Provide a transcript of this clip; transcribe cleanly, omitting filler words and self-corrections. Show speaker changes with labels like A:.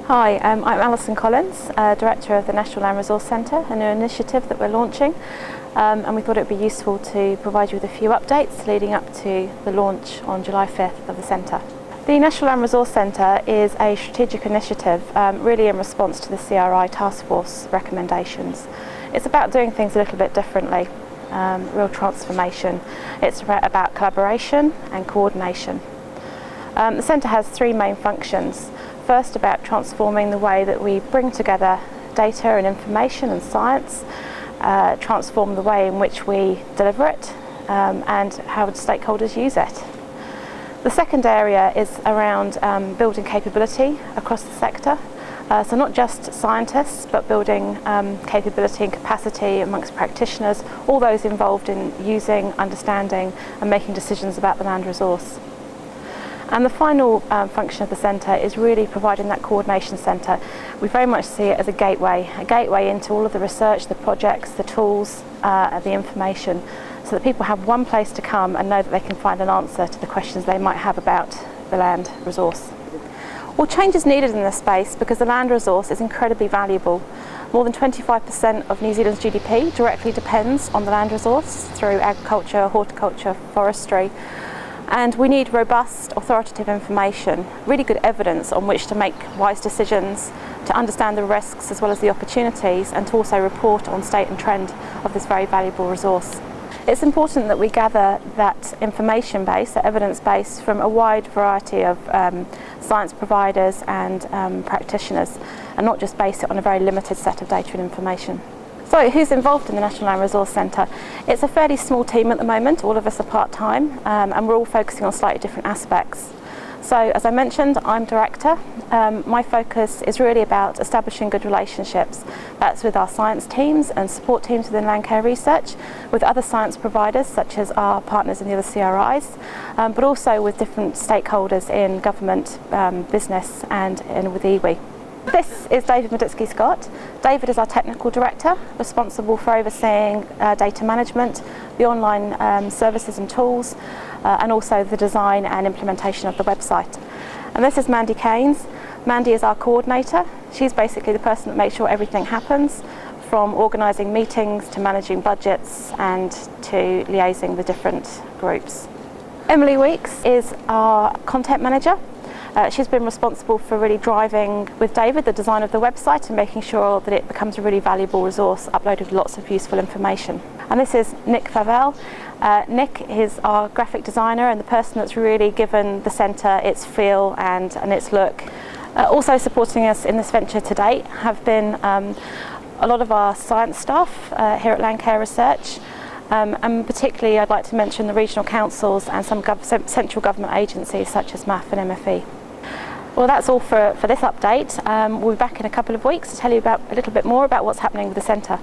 A: Hi, I'm Alison Collins, Director of the National Land Resource Centre, a new initiative that we're launching, and we thought it would be useful to provide you with a few updates leading up to the launch on July 5th of the Centre. The National Land Resource Centre is a strategic initiative really in response to the CRI Task Force recommendations. It's about doing things a little bit differently, real transformation. It's about collaboration and coordination. The Centre has three main functions. First, about transforming the way that we bring together data and information and science, transform the way in which we deliver it and how stakeholders use it. The second area is around building capability across the sector. So not just scientists, but building capability and capacity amongst practitioners, all those involved in using, understanding and making decisions about the land resource. And the final function of the Centre is really providing that coordination centre. We very much see it as a gateway into all of the research, the projects, the tools, the information, so that people have one place to come and know that they can find an answer to the questions they might have about the land resource. Well, change is needed in this space because the land resource is incredibly valuable. More than 25% of New Zealand's GDP directly depends on the land resource through agriculture, horticulture, forestry. And we need robust, authoritative information, really good evidence on which to make wise decisions, to understand the risks as well as the opportunities, and to also report on state and trend of this very valuable resource. It's important that we gather that information base, that evidence base, from a wide variety of science providers and practitioners, and not just base it on a very limited set of data and information. So who's involved in the National Land Resource Centre? It's a fairly small team at the moment, all of us are part-time, and we're all focusing on slightly different aspects. So as I mentioned, I'm Director. My focus is really about establishing good relationships. That's with our science teams and support teams within Landcare Research, with other science providers such as our partners in the other CRIs, but also with different stakeholders in government, business and with iwi. This is David Meditsky-Scott. David is our Technical Director, responsible for overseeing data management, the online services and tools, and also the design and implementation of the website. And this is Mandy Keynes. Mandy is our coordinator. She's basically the person that makes sure everything happens, from organising meetings to managing budgets and to liaising with different groups. Emily Weeks is our Content Manager. She's been responsible for really driving with David the design of the website and making sure that it becomes a really valuable resource uploaded with lots of useful information. And this is Nick Favell. Nick is our graphic designer and the person that's really given the Centre its feel and its look. Also supporting us in this venture to date have been a lot of our science staff here at Landcare Research. And particularly I'd like to mention the regional councils and some central government agencies such as MAF and MFE. Well, that's all for this update. We'll be back in a couple of weeks to tell you a little bit more about what's happening with the Centre.